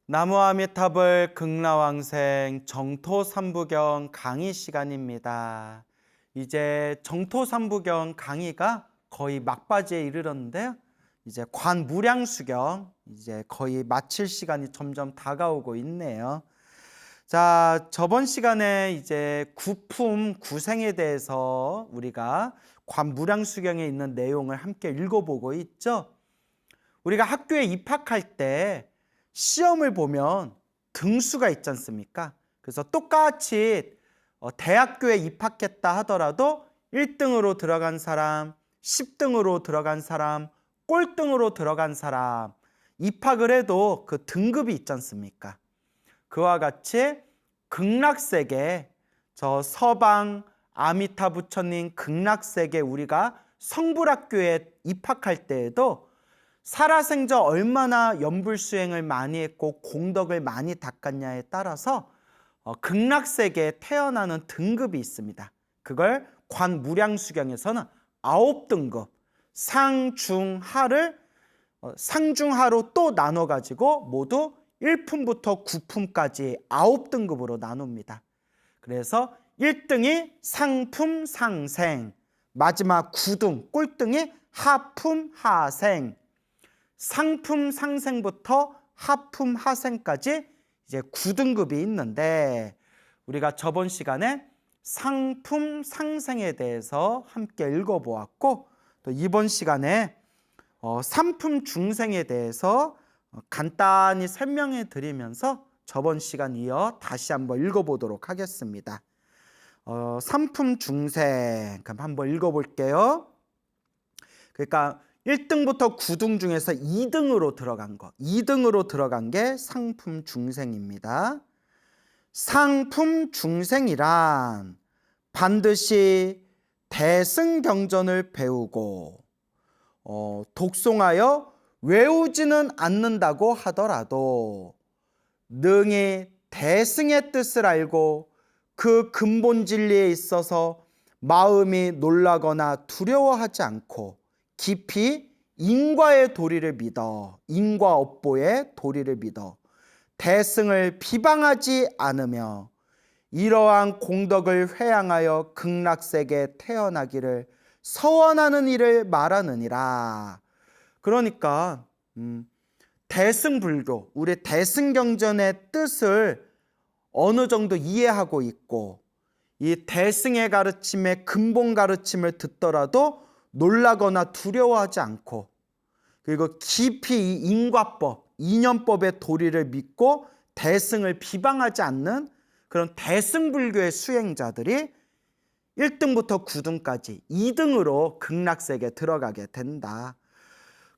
나무아미탑을 극락왕생 정토삼부경 강의 시간입니다. 이제 정토삼부경 강의가 거의 막바지에 이르렀는데요. 이제 관무량수경 이제 거의 마칠 시간이 점점 다가오고 있네요. 자, 저번 시간에 이제 구품 구생에 대해서 우리가 관무량수경에 있는 내용을 함께 읽어보고 있죠. 우리가 학교에 입학할 때 시험을 보면 등수가 있지 않습니까? 그래서 똑같이 대학교에 입학했다 하더라도 1등으로 들어간 사람, 10등으로 들어간 사람, 꼴등으로 들어간 사람, 입학을 해도 그 등급이 있지 않습니까? 그와 같이 극락세계, 저 서방 아미타 부처님 극락세계 우리가 성불학교에 입학할 때에도 살아생전 얼마나 연불수행을 많이 했고 공덕을 많이 닦았냐에 따라서 극락세계에 태어나는 등급이 있습니다. 그걸 관무량수경에서는 9등급 상중하를 상중하로 또 나눠가지고 모두 1품부터 9품까지 9등급으로 나눕니다. 그래서 1등이 상품 상생, 마지막 9등 꼴등이 하품 하생, 상품 상생부터 하품 하생까지 이제 9등급이 있는데 우리가 저번 시간에 상품 상생에 대해서 함께 읽어보았고 또 이번 시간에 삼품 중생에 대해서 간단히 설명해 드리면서 저번 시간 이어 다시 한번 읽어보도록 하겠습니다. 삼품 중생 그럼 한번 읽어볼게요. 그러니까 1등부터 9등 중에서 2등으로 들어간 거, 2등으로 들어간 게 상품 중생입니다. 상품 중생이란 반드시 대승경전을 배우고 독송하여 외우지는 않는다고 하더라도 능히 대승의 뜻을 알고 그 근본 진리에 있어서 마음이 놀라거나 두려워하지 않고 깊이 인과의 도리를 믿어, 인과업보의 도리를 믿어 대승을 비방하지 않으며 이러한 공덕을 회양하여 극락세계에 태어나기를 서원하는 일을 말하느니라. 그러니까 대승불교, 우리 대승경전의 뜻을 어느 정도 이해하고 있고 이 대승의 가르침의 근본 가르침을 듣더라도 놀라거나 두려워하지 않고 그리고 깊이 이 인과법, 인연법의 도리를 믿고 대승을 비방하지 않는 그런 대승불교의 수행자들이 1등부터 9등까지 2등으로 극락세계에 들어가게 된다.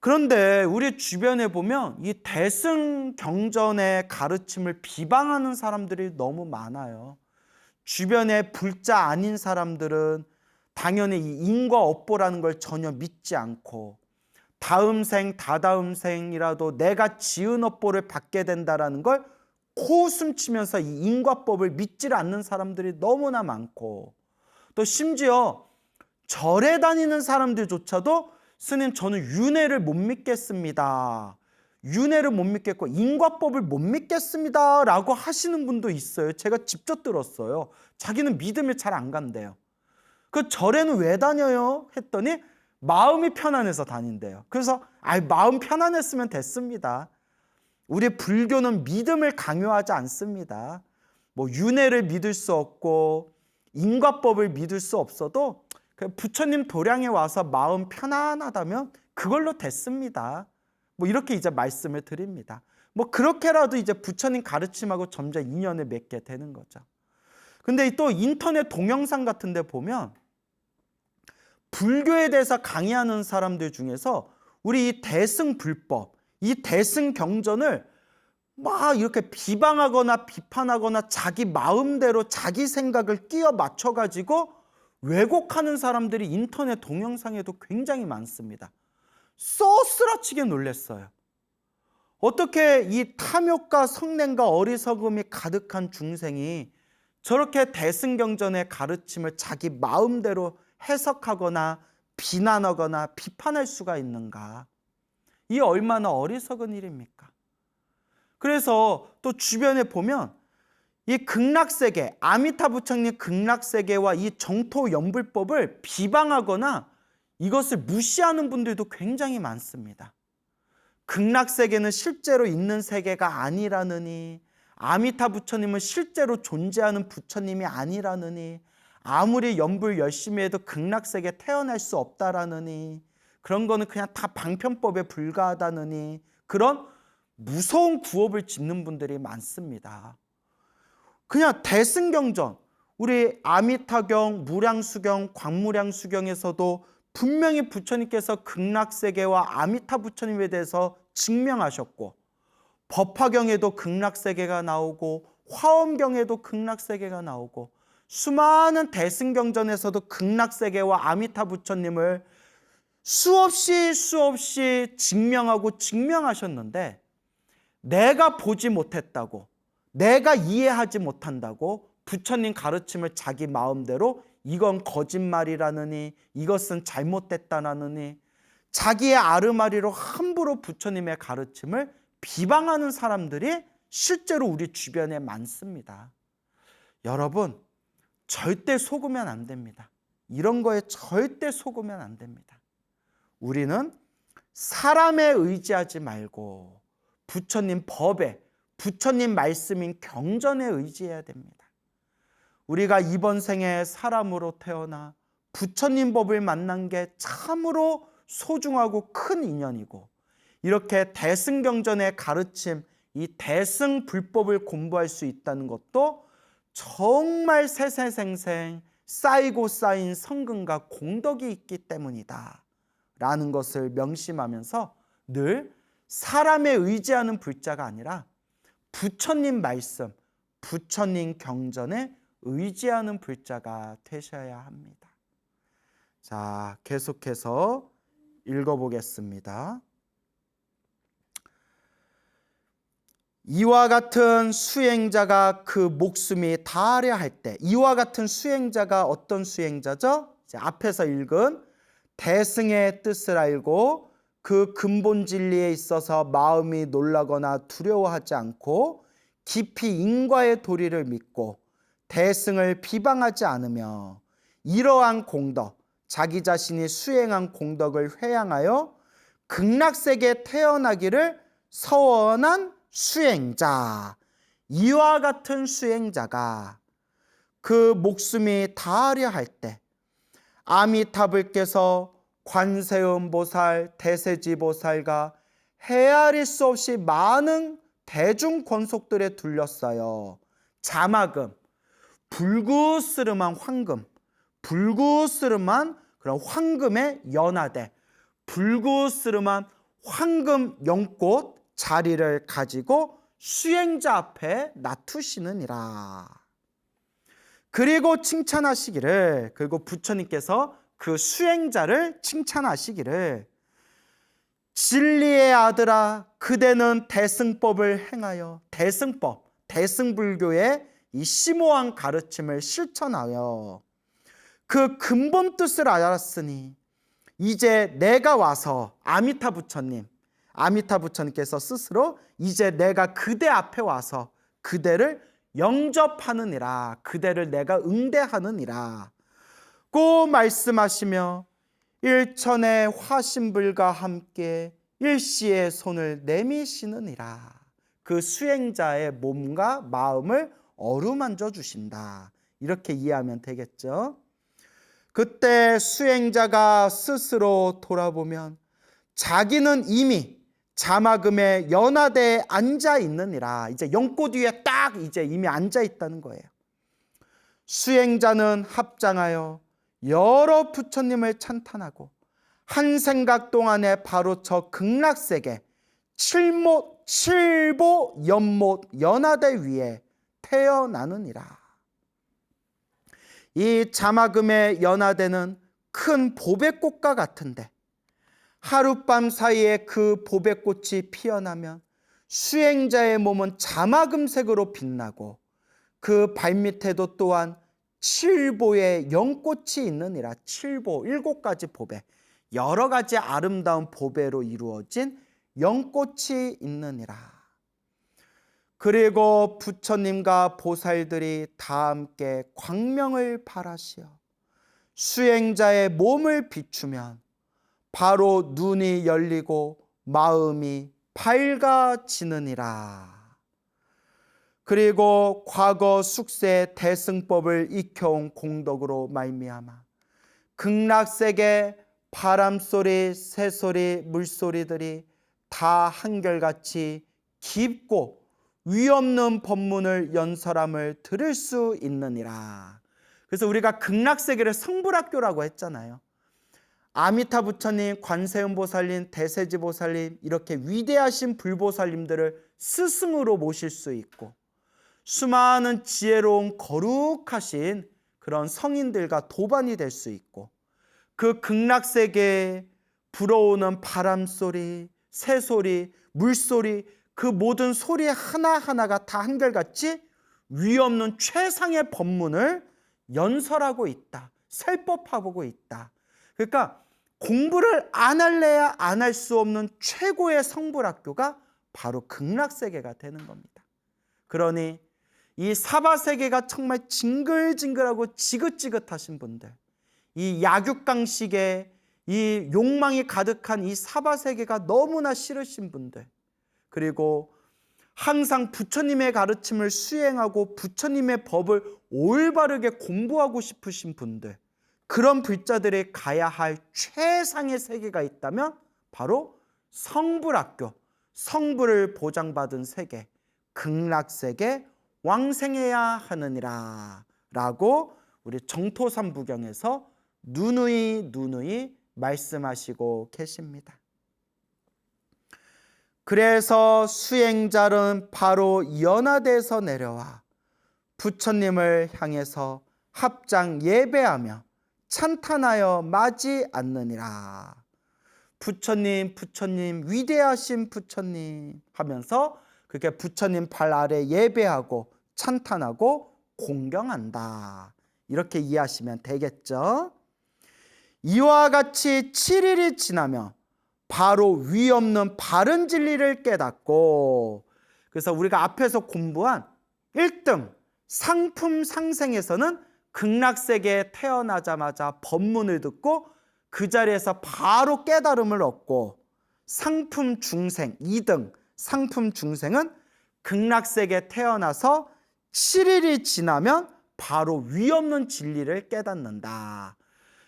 그런데 우리 주변에 보면 이 대승경전의 가르침을 비방하는 사람들이 너무 많아요. 주변에 불자 아닌 사람들은 당연히 이 인과업보라는 걸 전혀 믿지 않고 다음 생, 다다음 생이라도 내가 지은 업보를 받게 된다라는 걸 코웃음치면서 이 인과법을 믿지 않는 사람들이 너무나 많고 또 심지어 절에 다니는 사람들조차도 스님 저는 윤회를 못 믿겠습니다. 윤회를 못 믿겠고 인과법을 못 믿겠습니다 라고 하시는 분도 있어요. 제가 직접 들었어요. 자기는 믿음이 잘 안 간대요. 그 절에는 왜 다녀요? 했더니 마음이 편안해서 다닌대요. 그래서 마음 편안했으면 됐습니다. 우리 불교는 믿음을 강요하지 않습니다. 뭐 윤회를 믿을 수 없고 인과법을 믿을 수 없어도 부처님 도량에 와서 마음 편안하다면 그걸로 됐습니다. 뭐 이렇게 이제 말씀을 드립니다. 뭐 그렇게라도 이제 부처님 가르침하고 점점 인연을 맺게 되는 거죠. 근데 또 인터넷 동영상 같은 데 보면 불교에 대해서 강의하는 사람들 중에서 우리 이 대승불법, 이 대승경전을 막 이렇게 비방하거나 비판하거나 자기 마음대로 자기 생각을 끼워 맞춰가지고 왜곡하는 사람들이 인터넷 동영상에도 굉장히 많습니다. 쏘스라치게 놀랐어요. 어떻게 이 탐욕과 성냄과 어리석음이 가득한 중생이 저렇게 대승경전의 가르침을 자기 마음대로 해석하거나 비난하거나 비판할 수가 있는가? 이 얼마나 어리석은 일입니까? 그래서 또 주변에 보면 이 극락세계, 아미타 부처님 극락세계와 이 정토 연불법을 비방하거나 이것을 무시하는 분들도 굉장히 많습니다. 극락세계는 실제로 있는 세계가 아니라느니, 아미타 부처님은 실제로 존재하는 부처님이 아니라느니, 아무리 연불 열심히 해도 극락세계에 태어날 수 없다라느니, 그런 거는 그냥 다 방편법에 불과하다느니, 그런 무서운 구업을 짓는 분들이 많습니다. 그냥 대승경전, 우리 아미타경, 무량수경, 광무량수경에서도 분명히 부처님께서 극락세계와 아미타 부처님에 대해서 증명하셨고, 법화경에도 극락세계가 나오고, 화엄경에도 극락세계가 나오고, 수많은 대승경전에서도 극락세계와 아미타 부처님을 수없이 증명하고 증명하셨는데, 내가 보지 못했다고, 내가 이해하지 못한다고 부처님 가르침을 자기 마음대로 이건 거짓말이라느니, 이것은 잘못됐다라느니, 자기의 아르마리로 함부로 부처님의 가르침을 비방하는 사람들이 실제로 우리 주변에 많습니다. 여러분, 절대 속으면 안 됩니다. 이런 거에 절대 속으면 안 됩니다. 우리는 사람에 의지하지 말고 부처님 법에, 부처님 말씀인 경전에 의지해야 됩니다. 우리가 이번 생에 사람으로 태어나 부처님 법을 만난 게 참으로 소중하고 큰 인연이고, 이렇게 대승경전의 가르침, 이 대승불법을 공부할 수 있다는 것도 정말 세세생생 쌓이고 쌓인 성근과 공덕이 있기 때문이다 라는 것을 명심하면서 늘 사람에 의지하는 불자가 아니라 부처님 말씀, 부처님 경전에 의지하는 불자가 되셔야 합니다. 자, 계속해서 읽어보겠습니다. 이와 같은 수행자가 그 목숨이 다하려 할 때, 이와 같은 수행자가 어떤 수행자죠? 이제 앞에서 읽은 대승의 뜻을 알고 그 근본 진리에 있어서 마음이 놀라거나 두려워하지 않고 깊이 인과의 도리를 믿고 대승을 비방하지 않으며 이러한 공덕, 자기 자신이 수행한 공덕을 회양하여 극락세계에 태어나기를 서원한 수행자, 이와 같은 수행자가 그 목숨이 다하려 할 때 아미타불께서 관세음보살, 대세지보살과 헤아릴 수 없이 많은 대중권속들에 둘러싸여 자막음, 불구스름한 황금, 불구스름한 그런 황금에 연화돼 불구스름한 황금 연꽃 자리를 가지고 수행자 앞에 놔두시느니라. 그리고 칭찬하시기를, 그리고 부처님께서 그 수행자를 칭찬하시기를, 진리의 아들아, 그대는 대승법을 행하여, 대승법, 대승불교의 이 심오한 가르침을 실천하여 그 근본 뜻을 알았으니 이제 내가 와서, 아미타 부처님께서 스스로 이제 내가 그대 앞에 와서 그대를 영접하느니라, 그대를 내가 응대하느니라 고 말씀하시며 일천의 화신불과 함께 일시의 손을 내미시느니라. 그 수행자의 몸과 마음을 어루만져 주신다, 이렇게 이해하면 되겠죠. 그때 수행자가 스스로 돌아보면 자기는 이미 자막음에 연화대에 앉아 있느니라. 이제 연꽃 위에 딱 이제 이미 앉아 있다는 거예요. 수행자는 합장하여 여러 부처님을 찬탄하고 한 생각 동안에 바로 저 극락세계 칠보 연못 연화대 위에 태어나느니라. 이 자막음의 연화대는 큰 보배꽃과 같은데 하룻밤 사이에 그 보배꽃이 피어나면 수행자의 몸은 자막음색으로 빛나고 그 발밑에도 또한 칠보의 연꽃이 있느니라. 칠보, 7가지 보배, 여러 가지 아름다운 보배로 이루어진 연꽃이 있느니라. 그리고 부처님과 보살들이 다 함께 광명을 발하시어 수행자의 몸을 비추면 바로 눈이 열리고 마음이 밝아지느니라. 그리고 과거 숙세 대승법을 익혀온 공덕으로 말미암아 극락세계 바람소리, 새소리, 물소리들이 다 한결같이 깊고 위없는 법문을 연설함을 들을 수 있느니라. 그래서 우리가 극락세계를 성불학교라고 했잖아요. 아미타 부처님, 관세음 보살님, 대세지 보살님, 이렇게 위대하신 불보살님들을 스승으로 모실 수 있고 수많은 지혜로운 거룩하신 그런 성인들과 도반이 될 수 있고 그 극락세계에 불어오는 바람소리, 새소리, 물소리, 그 모든 소리 하나하나가 다 한결같이 위없는 최상의 법문을 연설하고 있다. 설법하고 있다. 그러니까 공부를 안 할래야 안 할 수 없는 최고의 성불학교가 바로 극락세계가 되는 겁니다. 그러니 이 사바세계가 정말 징글징글하고 지긋지긋하신 분들, 이 약육강식에 이 욕망이 가득한 이 사바세계가 너무나 싫으신 분들, 그리고 항상 부처님의 가르침을 수행하고 부처님의 법을 올바르게 공부하고 싶으신 분들, 그런 불자들이 가야 할 최상의 세계가 있다면 바로 성불학교, 성불을 보장받은 세계, 극락세계 왕생해야 하느니라 라고 우리 정토삼부경에서 누누이 말씀하시고 계십니다. 그래서 수행자는 바로 연화대에서 내려와 부처님을 향해서 합장 예배하며 찬탄하여 맞이 않느니라. 부처님, 부처님, 위대하신 부처님 하면서 그렇게 부처님 발 아래 예배하고 찬탄하고 공경한다. 이렇게 이해하시면 되겠죠. 이와 같이 7일이 지나면 바로 위없는 바른 진리를 깨닫고, 그래서 우리가 앞에서 공부한 1등 상품 상생에서는 극락세계에 태어나자마자 법문을 듣고 그 자리에서 바로 깨달음을 얻고, 상품 중생 2등 상품 중생은 극락세계에 태어나서 7일이 지나면 바로 위없는 진리를 깨닫는다.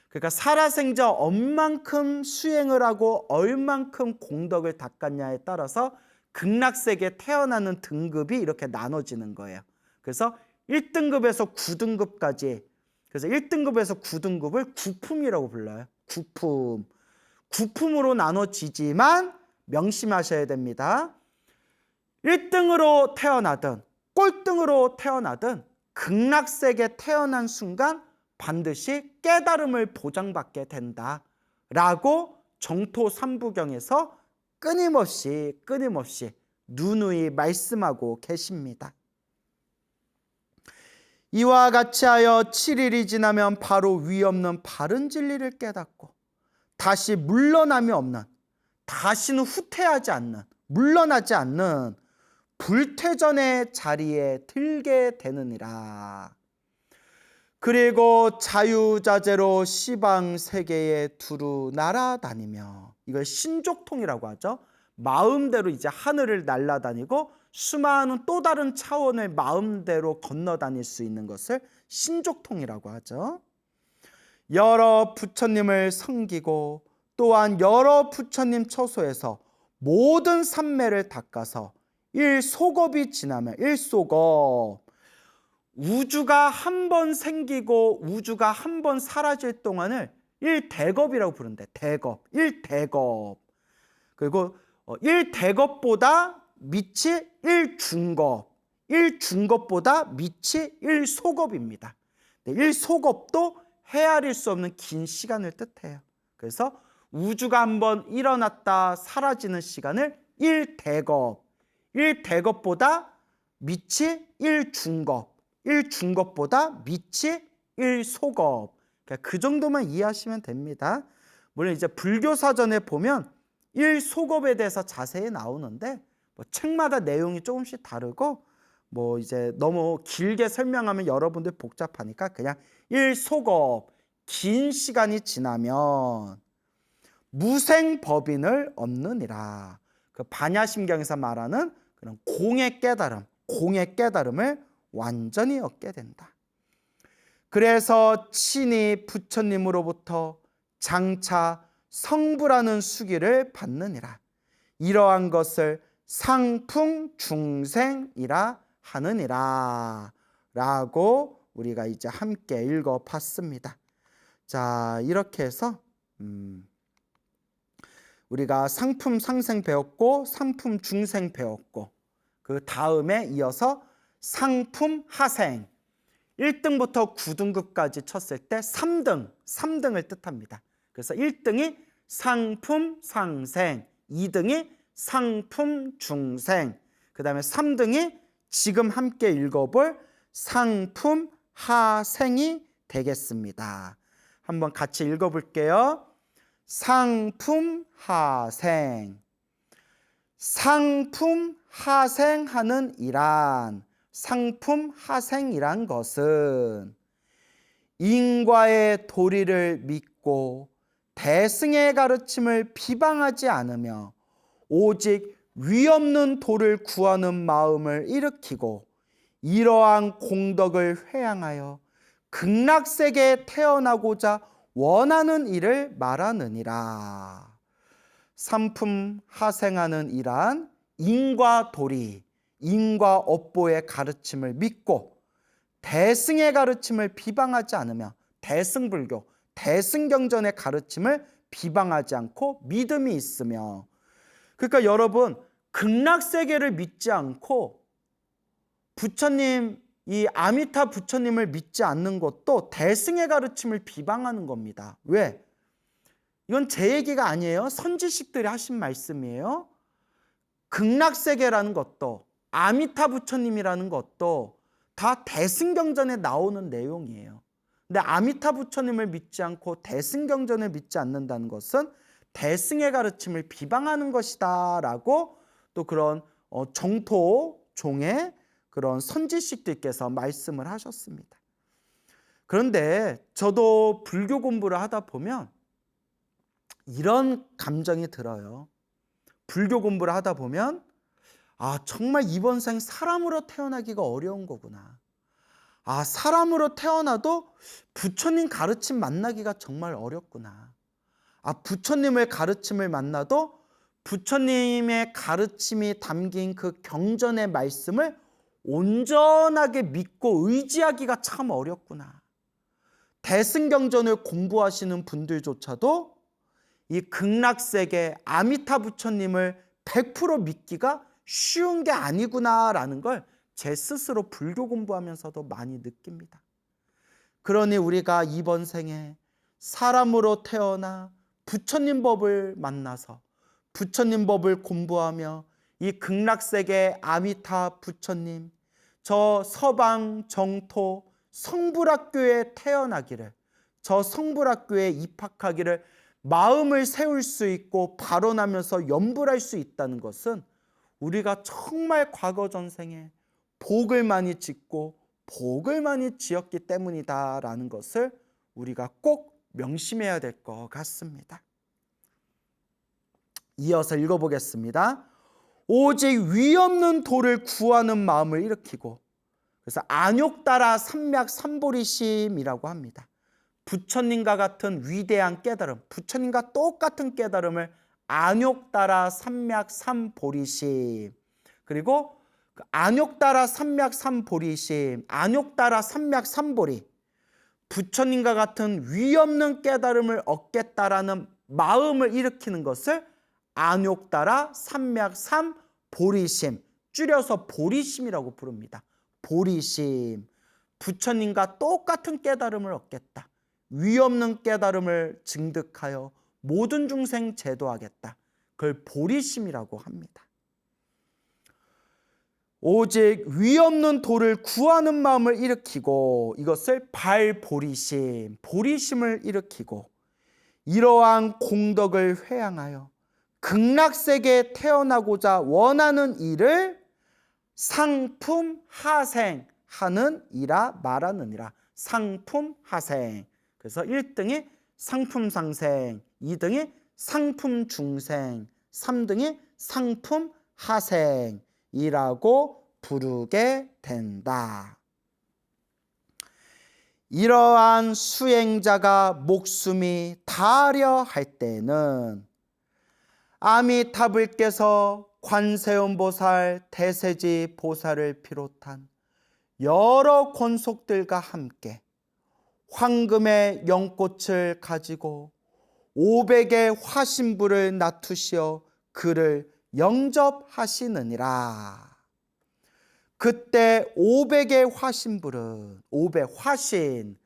그러니까 살아생자 얼만큼 수행을 하고 얼만큼 공덕을 닦았냐에 따라서 극락세계에 태어나는 등급이 이렇게 나눠지는 거예요. 그래서 1등급에서 9등급까지, 그래서 1등급에서 9등급을 구품이라고 불러요. 구품. 구품으로 나눠지지만 명심하셔야 됩니다. 1등으로 태어나든 꼴등으로 태어나든 극락세계에 태어난 순간 반드시 깨달음을 보장받게 된다라고 정토삼부경에서 끊임없이 누누이 말씀하고 계십니다. 이와 같이 하여 7일이 지나면 바로 위없는 바른 진리를 깨닫고 다시 물러남이 없는, 다시는 후퇴하지 않는, 물러나지 않는 불퇴전의 자리에 들게 되느니라. 그리고 자유자재로 시방세계에 두루 날아다니며, 이걸 신족통이라고 하죠. 마음대로 이제 하늘을 날아다니고 수많은 또 다른 차원을 마음대로 건너다닐 수 있는 것을 신족통이라고 하죠. 여러 부처님을 섬기고 또한 여러 부처님 처소에서 모든 삼매를 닦아서 일소겁이 지나면, 일소겁, 우주가 한 번 생기고 우주가 한 번 사라질 동안을 일대겁이라고 부른대. 대겁, 일대겁. 그리고 일대겁보다 밑이 일중겁, 일중겁보다 밑이 일소겁입니다. 일소겁도 헤아릴 수 없는 긴 시간을 뜻해요. 그래서 우주가 한번 일어났다 사라지는 시간을 일대겁, 일대겁보다 밑이 일중겁, 일중겁보다 밑이 일소겁. 그러니까 그 정도만 이해하시면 됩니다. 물론 이제 불교 사전에 보면 일소겁에 대해서 자세히 나오는데 뭐 책마다 내용이 조금씩 다르고 뭐 이제 너무 길게 설명하면 여러분들 복잡하니까 그냥 일소겁 긴 시간이 지나면 무생법인을 얻느니라. 그 반야심경에서 말하는 그런 공의 깨달음을 완전히 얻게 된다. 그래서 친히 부처님으로부터 장차 성부라는 수기를 받느니라. 이러한 것을 상풍중생이라 하느니라 라고 우리가 이제 함께 읽어봤습니다. 자, 이렇게 해서 우리가 상품상생 배웠고 상품중생 배웠고 그 다음에 이어서 상품하생 1등부터 9등급까지 쳤을 때 3등을 뜻합니다. 그래서 1등이 상품상생, 2등이 상품중생, 그 다음에 3등이 지금 함께 읽어볼 상품하생이 되겠습니다. 한번 같이 읽어볼게요. 상품하생. 상품하생하는 이란, 상품하생이란 것은 인과의 도리를 믿고 대승의 가르침을 비방하지 않으며 오직 위없는 도를 구하는 마음을 일으키고 이러한 공덕을 회양하여 극락세계에 태어나고자 원하는 일을 말하느니라. 상품하생하는 이란 인과 도리, 인과 업보의 가르침을 믿고 대승의 가르침을 비방하지 않으며 대승불교, 대승경전의 가르침을 비방하지 않고 믿음이 있으며, 그러니까 여러분 극락세계를 믿지 않고 부처님, 이 아미타 부처님을 믿지 않는 것도 대승의 가르침을 비방하는 겁니다. 왜? 이건 제 얘기가 아니에요. 선지식들이 하신 말씀이에요. 극락세계라는 것도 아미타 부처님이라는 것도 다 대승경전에 나오는 내용이에요. 근데 아미타 부처님을 믿지 않고 대승경전을 믿지 않는다는 것은 대승의 가르침을 비방하는 것이다 라고 또 그런 정토종의 그런 선지식들께서 말씀을 하셨습니다. 그런데 저도 불교 공부를 하다 보면 이런 감정이 들어요. 불교 공부를 하다 보면 정말 이번 생 사람으로 태어나기가 어려운 거구나. 사람으로 태어나도 부처님 가르침 만나기가 정말 어렵구나. 부처님의 가르침을 만나도 부처님의 가르침이 담긴 그 경전의 말씀을 온전하게 믿고 의지하기가 참 어렵구나. 대승경전을 공부하시는 분들조차도 이 극락세계 아미타 부처님을 100% 믿기가 쉬운 게 아니구나라는 걸 제 스스로 불교 공부하면서도 많이 느낍니다. 그러니 우리가 이번 생에 사람으로 태어나 부처님 법을 만나서 부처님 법을 공부하며 이 극락세계 아미타 부처님, 저 서방 정토 성불학교에 태어나기를, 저 성불학교에 입학하기를 마음을 세울 수 있고 발언하면서 염불할 수 있다는 것은 우리가 정말 과거 전생에 복을 많이 짓고 복을 많이 지었기 때문이다라는 것을 우리가 꼭 명심해야 될 것 같습니다. 이어서 읽어보겠습니다. 오직 위없는 도를 구하는 마음을 일으키고, 그래서 안욕따라 삼맥삼보리심이라고 합니다. 부처님과 같은 위대한 깨달음, 부처님과 똑같은 깨달음을 안욕따라 삼맥삼보리심, 그리고 그 안욕따라 삼맥삼보리심, 안욕따라 삼맥삼보리, 부처님과 같은 위없는 깨달음을 얻겠다라는 마음을 일으키는 것을 안욕따라 삼맥삼보리심, 줄여서 보리심이라고 부릅니다. 보리심, 부처님과 똑같은 깨달음을 얻겠다, 위없는 깨달음을 증득하여 모든 중생 제도하겠다, 그걸 보리심이라고 합니다. 오직 위없는 도를 구하는 마음을 일으키고, 이것을 발보리심, 보리심을 일으키고 이러한 공덕을 회양하여 극락세계에 태어나고자 원하는 이를 상품하생하는 이라 말하느니라. 상품하생. 그래서 1등이 상품상생, 2등이 상품중생, 3등이 상품하생이라고 부르게 된다. 이러한 수행자가 목숨이 다하려 할 때는 아미타불께서 관세음보살, 대세지 보살을 비롯한 여러 권속들과 함께 황금의 연꽃을 가지고 500의 화신불을 낮추시어 그를 영접하시느니라. 그때 500의 화신불은 500 화신,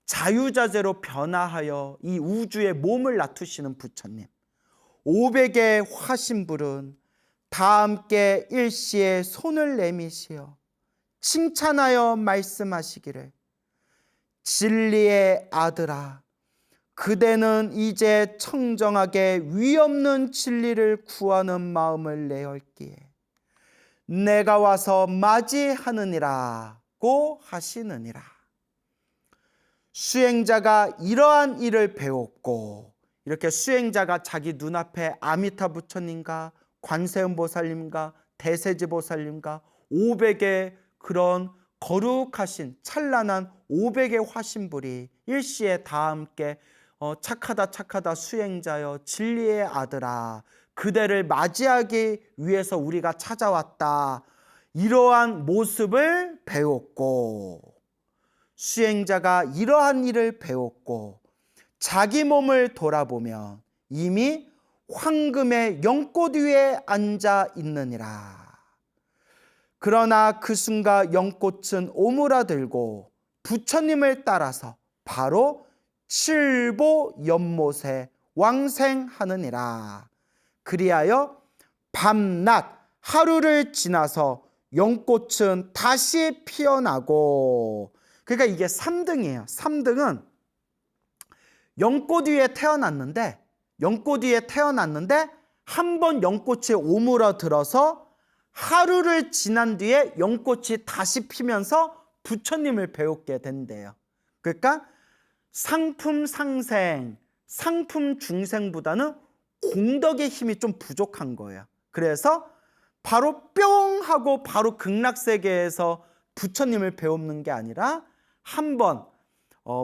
자유자재로 변화하여 이 우주의 몸을 낮추시는 부처님, 500의 화신불은 다 함께 일시에 손을 내미시어 칭찬하여 말씀하시기를, 진리의 아들아, 그대는 이제 청정하게 위없는 진리를 구하는 마음을 내었기에 내가 와서 맞이하느니라고 하시느니라. 수행자가 이러한 일을 배웠고, 이렇게 수행자가 자기 눈앞에 아미타 부처님과 관세음보살님과 대세지보살님과 500의 그런 거룩하신 찬란한 500의 화신불이 일시에 다 함께 착하다 착하다 수행자여 진리의 아들아, 그대를 맞이하기 위해서 우리가 찾아왔다, 이러한 모습을 배웠고, 수행자가 이러한 일을 배웠고 자기 몸을 돌아보면 이미 황금의 연꽃 위에 앉아 있느니라. 그러나 그 순간 연꽃은 오므라들고 부처님을 따라서 바로 칠보 연못에 왕생하느니라. 그리하여 밤낮 하루를 지나서 연꽃은 다시 피어나고, 그러니까 이게 3등이에요. 3등은 연꽃 위에 태어났는데 한 번 연꽃이 오므라들어서 하루를 지난 뒤에 연꽃이 다시 피면서 부처님을 배우게 된대요. 그러니까 상품상생, 상품중생보다는 공덕의 힘이 좀 부족한 거예요. 그래서 바로 뿅 하고 바로 극락세계에서 부처님을 배우는 게 아니라 한번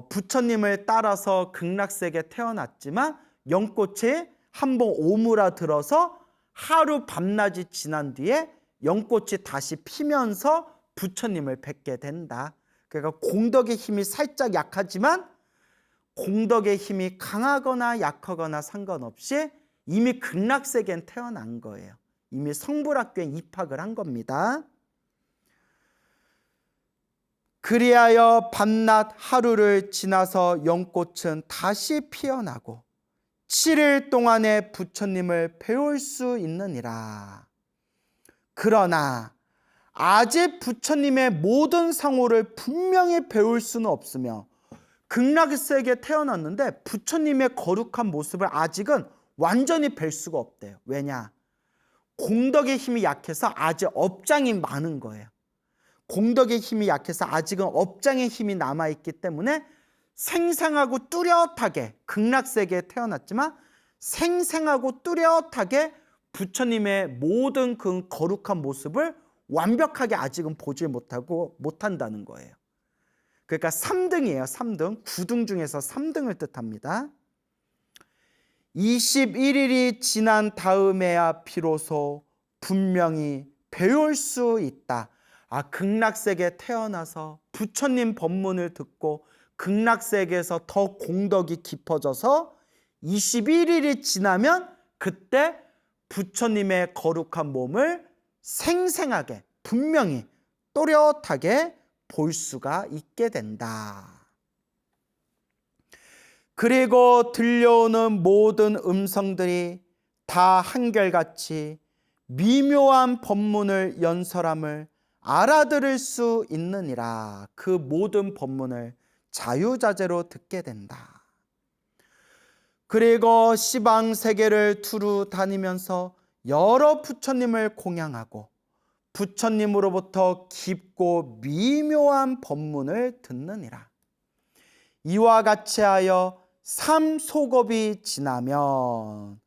부처님을 따라서 극락세계에 태어났지만 연꽃이 한번 오므라들어서 하루 밤낮이 지난 뒤에 연꽃이 다시 피면서 부처님을 뵙게 된다. 그러니까 공덕의 힘이 살짝 약하지만 공덕의 힘이 강하거나 약하거나 상관없이 이미 극락세계엔 태어난 거예요. 이미 성불학교에 입학을 한 겁니다. 그리하여 밤낮 하루를 지나서 연꽃은 다시 피어나고 7일 동안에 부처님을 배울 수 있느니라. 그러나 아직 부처님의 모든 상호를 분명히 배울 수는 없으며 극락세계에 태어났는데 부처님의 거룩한 모습을 아직은 완전히 뵐 수가 없대요. 왜냐? 공덕의 힘이 약해서 아직 업장이 많은 거예요. 공덕의 힘이 약해서 아직은 업장의 힘이 남아있기 때문에 생생하고 뚜렷하게 극락세계에 태어났지만 생생하고 뚜렷하게 부처님의 모든 그 거룩한 모습을 완벽하게 아직은 보지 못한다는 거예요. 그러니까 3등이에요. 3등. 9등 중에서 3등을 뜻합니다. 21일이 지난 다음에야 비로소 분명히 배울 수 있다. 극락세계에 태어나서 부처님 법문을 듣고 극락세계에서 더 공덕이 깊어져서 21일이 지나면 그때 부처님의 거룩한 몸을 생생하게 분명히 또렷하게 볼 수가 있게 된다. 그리고 들려오는 모든 음성들이 다 한결같이 미묘한 법문을 연설함을 알아들을 수 있느니라. 그 모든 법문을 자유자재로 듣게 된다. 그리고 시방 세계를 두루 다니면서 여러 부처님을 공양하고 부처님으로부터 깊고 미묘한 법문을 듣느니라. 이와 같이 하여 삼소겁이 지나면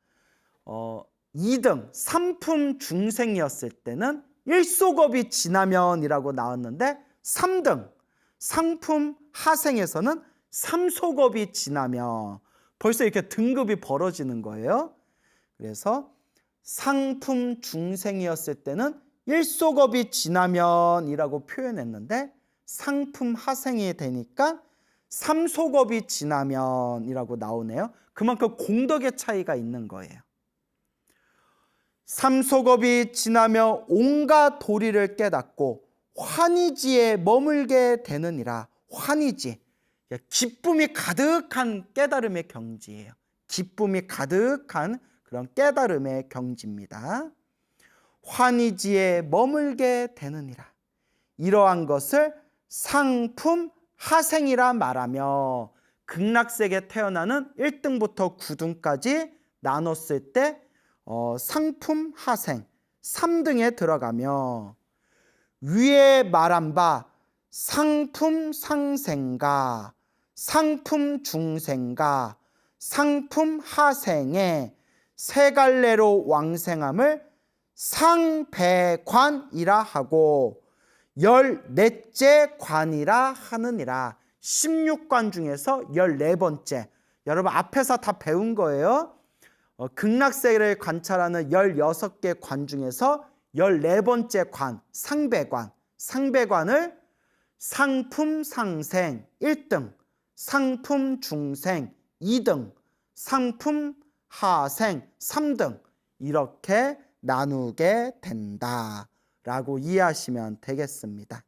2등 3품 중생이었을 때는 1소겁이 지나면이라고 나왔는데 3등 상품 하생에서는 3소겁이 지나면 벌써 이렇게 등급이 벌어지는 거예요. 그래서 상품 중생이었을 때는 1소겁이 지나면이라고 표현했는데 상품 하생이 되니까 3소겁이 지나면이라고 나오네요. 그만큼 공덕의 차이가 있는 거예요. 3소겁이 지나며 온갖 도리를 깨닫고 환희지에 머물게 되느니라. 환희지, 기쁨이 가득한 깨달음의 경지예요. 기쁨이 가득한 그런 깨달음의 경지입니다. 환희지에 머물게 되느니라. 이러한 것을 상품 하생이라 말하며 극락세계에 태어나는 1등부터 9등까지 나눴을 때 상품 하생 3등에 들어가며 위에 말한 바 상품 상생가, 상품 중생가, 상품 하생의 세 갈래로 왕생함을 상배관이라 하고 14째 관이라 하느니라. 16관 중에서 14번째. 여러분 앞에서 다 배운 거예요. 극락세계를 관찰하는 16개 관 중에서 14번째 관, 상배관. 상배관을 상품 상생 1등, 상품 중생 2등, 상품 하생 3등 이렇게 나누게 된다라고 이해하시면 되겠습니다.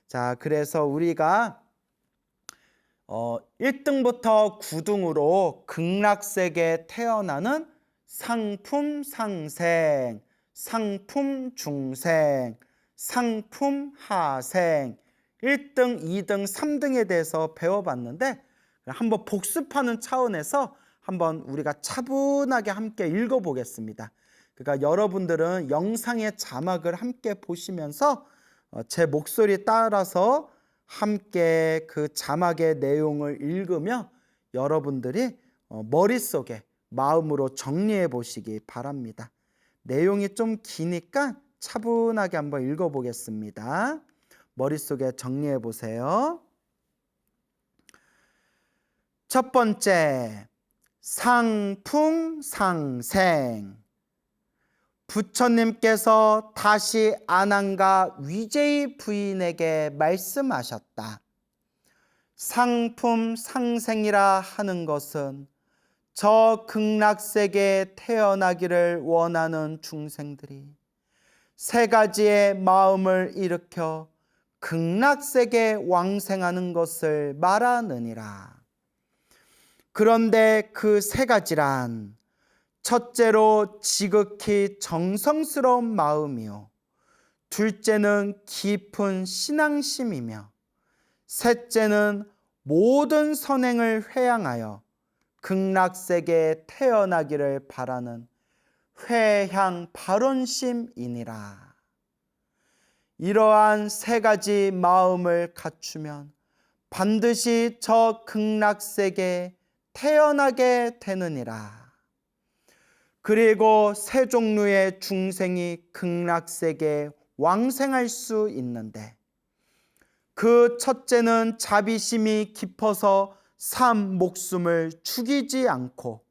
자, 그래서 우리가 1등부터 9등으로 극락세계에 태어나는 상품 상생, 상품 중생, 상품 하생 1등, 2등, 3등에 대해서 배워봤는데 한번 복습하는 차원에서 한번 우리가 차분하게 함께 읽어보겠습니다. 그러니까 여러분들은 영상의 자막을 함께 보시면서 제 목소리 따라서 함께 그 자막의 내용을 읽으며 여러분들이 머릿속에 마음으로 정리해 보시기 바랍니다. 내용이 좀 기니까 차분하게 한번 읽어보겠습니다. 머릿속에 정리해 보세요. 첫 번째, 상풍상생. 부처님께서 다시 아난가 위제이 부인에게 말씀하셨다. 상품상생이라 하는 것은 저 극락세계에 태어나기를 원하는 중생들이 세 가지의 마음을 일으켜 극락세계에 왕생하는 것을 말하느니라. 그런데 그 세 가지란 첫째로 지극히 정성스러운 마음이요, 둘째는 깊은 신앙심이며 셋째는 모든 선행을 회향하여 극락세계에 태어나기를 바라는 회향 발원심이니라. 이러한 세 가지 마음을 갖추면 반드시 저 극락세계에 태어나게 되느니라. 그리고 세 종류의 중생이 극락세계에 왕생할 수 있는데 그 첫째는 자비심이 깊어서 삶 목숨을 죽이지 않고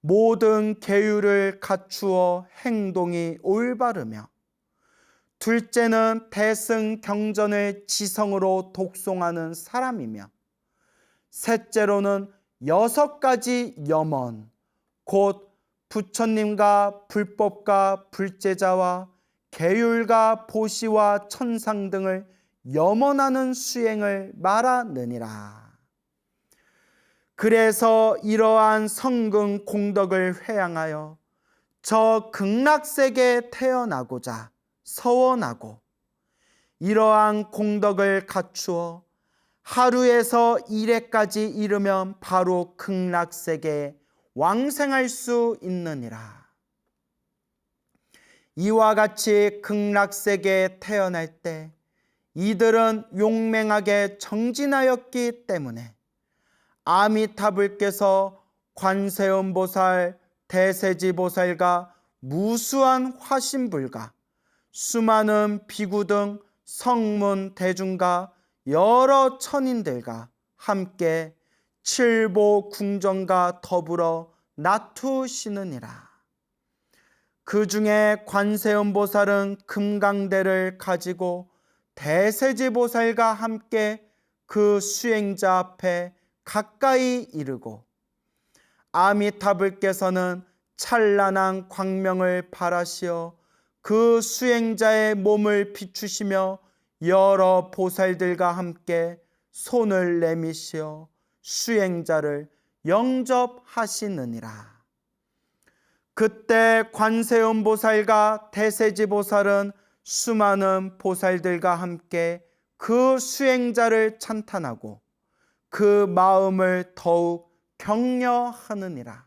모든 계율을 갖추어 행동이 올바르며, 둘째는 대승 경전을 지성으로 독송하는 사람이며, 셋째로는 6가지 염원, 곧 부처님과 불법과 불제자와 계율과 보시와 천상 등을 염원하는 수행을 말하느니라. 그래서 이러한 성근 공덕을 회양하여 저 극락세계에 태어나고자 서원하고 이러한 공덕을 갖추어 하루에서 1회까지 이르면 바로 극락세계에 왕생할 수 있느니라. 이와 같이 극락세계에 태어날 때 이들은 용맹하게 정진하였기 때문에 아미타불께서 관세음보살, 대세지보살과 무수한 화신불과 수많은 비구 등 성문 대중과 여러 천인들과 함께 칠보 궁전과 더불어 나투시느니라. 그 중에 관세음보살은 금강대를 가지고 대세지보살과 함께 그 수행자 앞에 가까이 이르고 아미타불께서는 찬란한 광명을 발하시어 그 수행자의 몸을 비추시며 여러 보살들과 함께 손을 내미시어 수행자를 영접하시느니라. 그때 관세음보살과 대세지보살은 수많은 보살들과 함께 그 수행자를 찬탄하고 그 마음을 더욱 격려하느니라.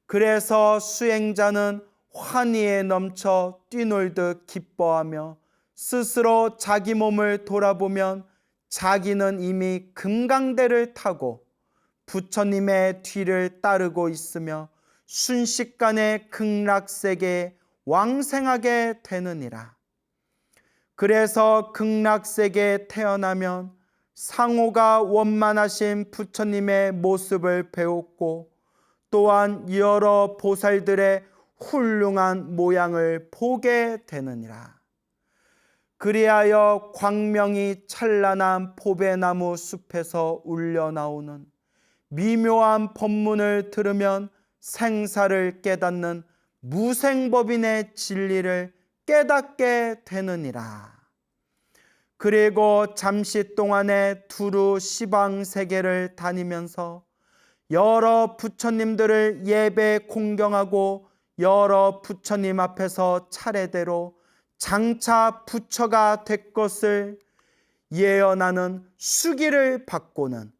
그래서 수행자는 환희에 넘쳐 뛰놀듯 기뻐하며 스스로 자기 몸을 돌아보면 자기는 이미 금강대를 타고 부처님의 뒤를 따르고 있으며 순식간에 극락세계에 왕생하게 되느니라. 그래서 극락세계에 태어나면 상호가 원만하신 부처님의 모습을 배웠고 또한 여러 보살들의 훌륭한 모양을 보게 되느니라. 그리하여 광명이 찬란한 보배나무 숲에서 울려나오는 미묘한 법문을 들으면 생사를 깨닫는 무생법인의 진리를 깨닫게 되느니라. 그리고 잠시 동안에 두루 시방 세계를 다니면서 여러 부처님들을 예배 공경하고 여러 부처님 앞에서 차례대로 장차 부처가 될 것을 예언하는 수기를 받고는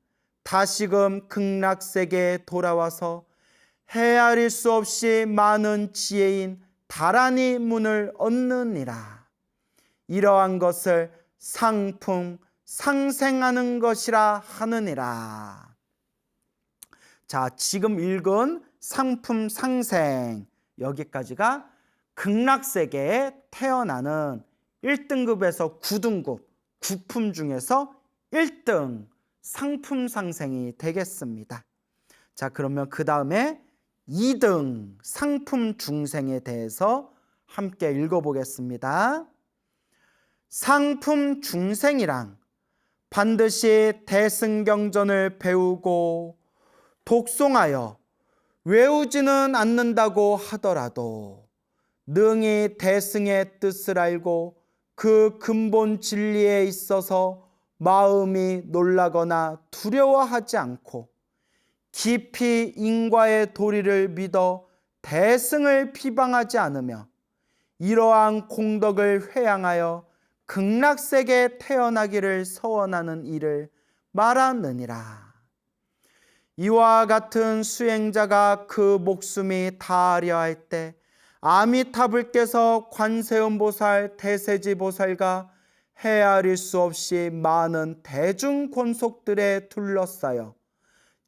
다시금 극락세계에 돌아와서 헤아릴 수 없이 많은 지혜인 다라니 문을 얻느니라. 이러한 것을 상품 상생하는 것이라 하느니라. 자, 지금 읽은 상품 상생, 여기까지가 극락세계에 태어나는 1등급에서 9등급 9품 중에서 1등 상품 상생이 되겠습니다. 자, 그러면 그 다음에 2등 상품 중생에 대해서 함께 읽어보겠습니다. 상품 중생이란 반드시 대승경전을 배우고 독송하여 외우지는 않는다고 하더라도 능히 대승의 뜻을 알고 그 근본 진리에 있어서 마음이 놀라거나 두려워하지 않고 깊이 인과의 도리를 믿어 대승을 비방하지 않으며 이러한 공덕을 회양하여 극락세계에 태어나기를 서원하는 이를 말하느니라. 이와 같은 수행자가 그 목숨이 다하려 할 때 아미타불께서 관세음보살, 대세지보살과 헤아릴 수 없이 많은 대중권속들에 둘러싸여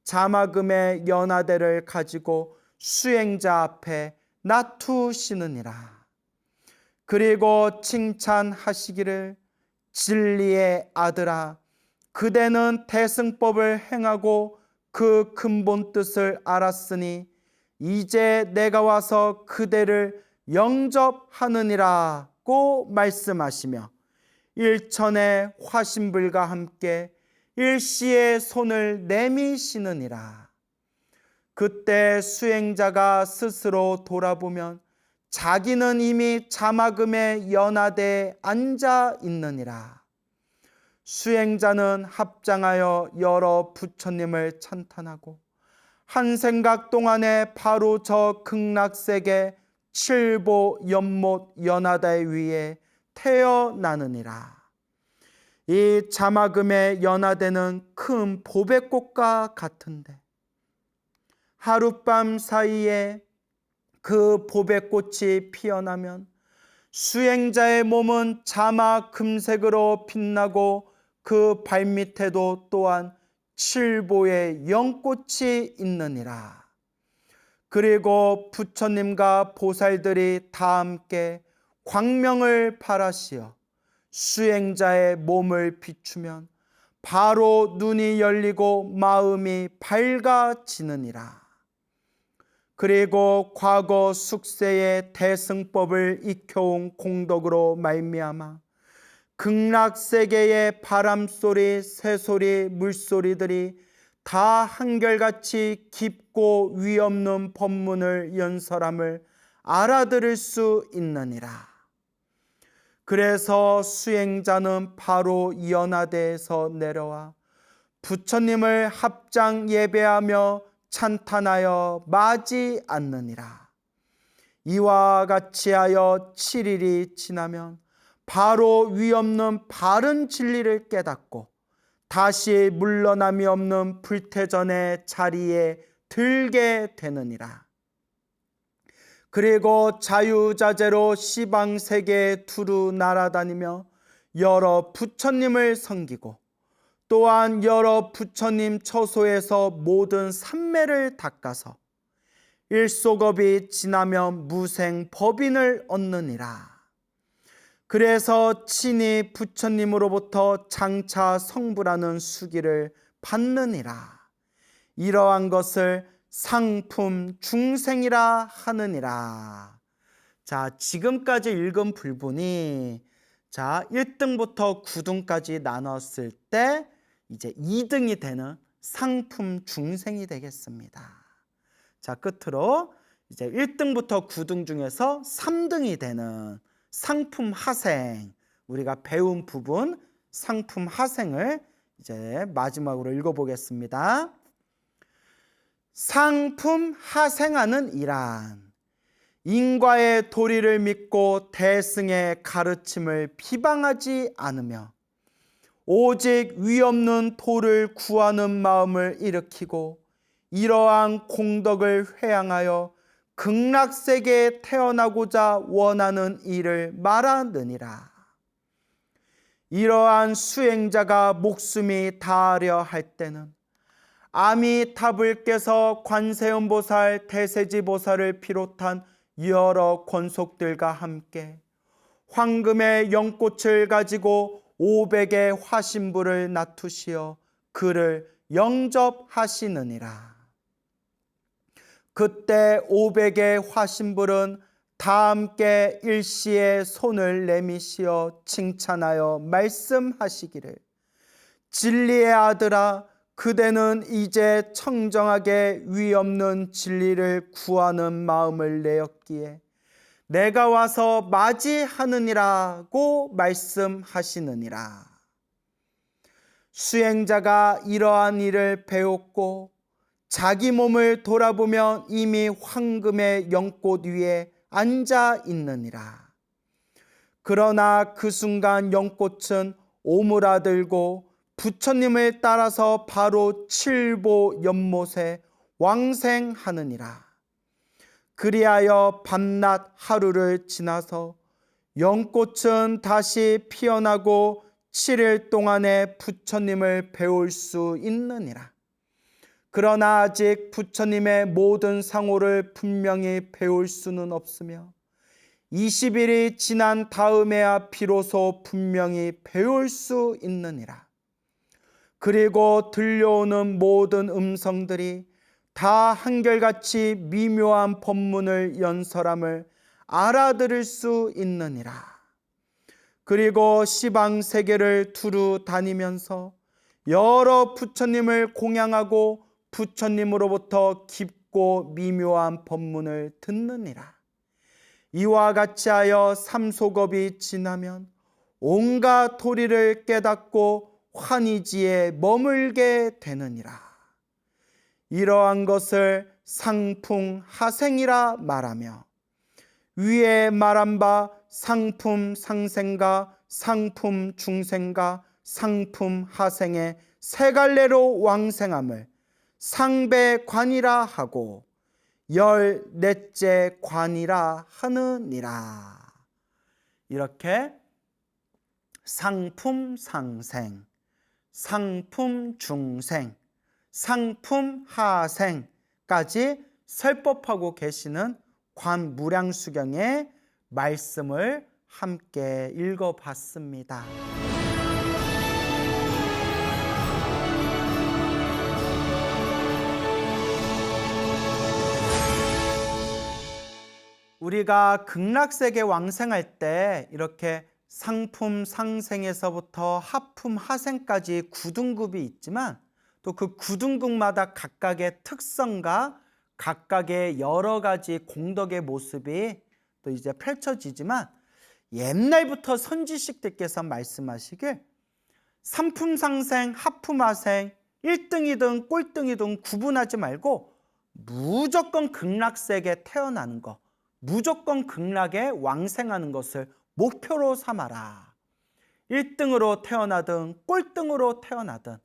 자마금의 연화대를 가지고 수행자 앞에 나투시느니라. 그리고 칭찬하시기를 진리의 아들아, 그대는 대승법을 행하고 그 근본 뜻을 알았으니 이제 내가 와서 그대를 영접하느니라고 말씀하시며 일천의 화신불과 함께 일시에 손을 내미시느니라. 그때 수행자가 스스로 돌아보면 자기는 이미 자마금의 연화대에 앉아 있느니라. 수행자는 합장하여 여러 부처님을 찬탄하고 한 생각 동안에 바로 저 극락세계 칠보 연못 연화대 위에 태어나느니라. 이 자마금의 연화대는 큰 보배꽃과 같은데 하룻밤 사이에 그 보배꽃이 피어나면 수행자의 몸은 자막 금색으로 빛나고 그 발밑에도 또한 칠보의 연꽃이 있느니라. 그리고 부처님과 보살들이 다 함께 광명을 발하시어 수행자의 몸을 비추면 바로 눈이 열리고 마음이 밝아지느니라. 그리고 과거 숙세의 대승법을 익혀온 공덕으로 말미암아 극락세계의 바람소리, 새소리, 물소리들이 다 한결같이 깊고 위없는 법문을 연설함을 알아들을 수 있느니라. 그래서 수행자는 바로 연화대에서 내려와 부처님을 합장 예배하며 찬탄하여 맞이 않느니라. 이와 같이 하여 7일이 지나면 바로 위없는 바른 진리를 깨닫고 다시 물러남이 없는 불태전의 자리에 들게 되느니라. 그리고 자유자재로 시방세계에 두루 날아다니며 여러 부처님을 섬기고 또한 여러 부처님 처소에서 모든 삼매를 닦아서 일소겁이 지나면 무생법인을 얻느니라. 그래서 친히 부처님으로부터 장차 성불하는 수기를 받느니라. 이러한 것을 상품 중생이라 하느니라. 자, 지금까지 읽은 불분이 1등부터 9등까지 나눴을 때 이제 2등이 되는 상품 중생이 되겠습니다. 자, 끝으로 이제 1등부터 9등 중에서 3등이 되는 상품 하생, 우리가 배운 부분 상품 하생을 이제 마지막으로 읽어보겠습니다. 상품 하생하는 이란 인과의 도리를 믿고 대승의 가르침을 비방하지 않으며 오직 위없는 도를 구하는 마음을 일으키고 이러한 공덕을 회양하여 극락세계에 태어나고자 원하는 일을 말하느니라. 이러한 수행자가 목숨이 다하려 할 때는 아미타불께서 관세음보살, 대세지보살을 비롯한 여러 권속들과 함께 황금의 연꽃을 가지고 500의 화신불을 나투시어 그를 영접하시느니라. 그때 500의 화신불은 다 함께 일시에 손을 내미시어 칭찬하여 말씀하시기를 진리의 아들아, 그대는 이제 청정하게 위없는 진리를 구하는 마음을 내었기에 내가 와서 맞이하느니라고 말씀하시느니라. 수행자가 이러한 일을 배웠고 자기 몸을 돌아보면 이미 황금의 연꽃 위에 앉아 있느니라. 그러나 그 순간 연꽃은 오므라들고 부처님을 따라서 바로 칠보 연못에 왕생하느니라. 그리하여 밤낮 하루를 지나서 연꽃은 다시 피어나고 7일 동안에 부처님을 배울 수 있느니라. 그러나 아직 부처님의 모든 상호를 분명히 배울 수는 없으며 20일이 지난 다음에야 비로소 분명히 배울 수 있느니라. 그리고 들려오는 모든 음성들이 다 한결같이 미묘한 법문을 연설함을 알아들을 수 있느니라. 그리고 시방세계를 두루 다니면서 여러 부처님을 공양하고 부처님으로부터 깊고 미묘한 법문을 듣느니라. 이와 같이 하여 삼소겁이 지나면 온갖 도리를 깨닫고 환희지에 머물게 되느니라. 이러한 것을 상품 하생이라 말하며 위에 말한 바 상품 상생과 상품 중생과 상품 하생의 세 갈래로 왕생함을 상배관이라 하고 14째 관이라 하느니라. 이렇게 상품 상생, 상품 중생, 상품 하생까지 설법하고 계시는 관무량수경의 말씀을 함께 읽어봤습니다. 우리가 극락세계 왕생할 때 이렇게 상품 상생에서부터 하품 하생까지 9등급이 있지만 또 그 9등급마다 각각의 특성과 각각의 여러 가지 공덕의 모습이 또 이제 펼쳐지지만, 옛날부터 선지식들께서 말씀하시길 상품 상생, 하품 하생, 1등이든 꼴등이든 구분하지 말고 무조건 극락세계에 태어나는 것, 무조건 극락에 왕생하는 것을 목표로 삼아라. 1등으로 태어나든 꼴등으로 태어나든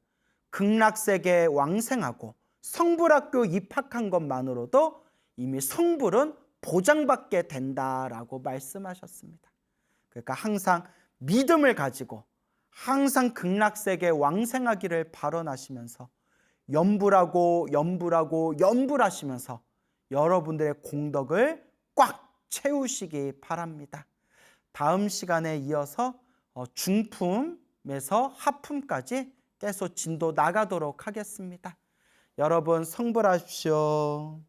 극락세계에 왕생하고 성불학교 입학한 것만으로도 이미 성불은 보장받게 된다라고 말씀하셨습니다. 그러니까 항상 믿음을 가지고 항상 극락세계에 왕생하기를 발언하시면서 염불하고 염불하시면서 여러분들의 공덕을 꽉 채우시기 바랍니다. 다음 시간에 이어서 중품에서 하품까지 계속 진도 나가도록 하겠습니다. 여러분 성불하십시오.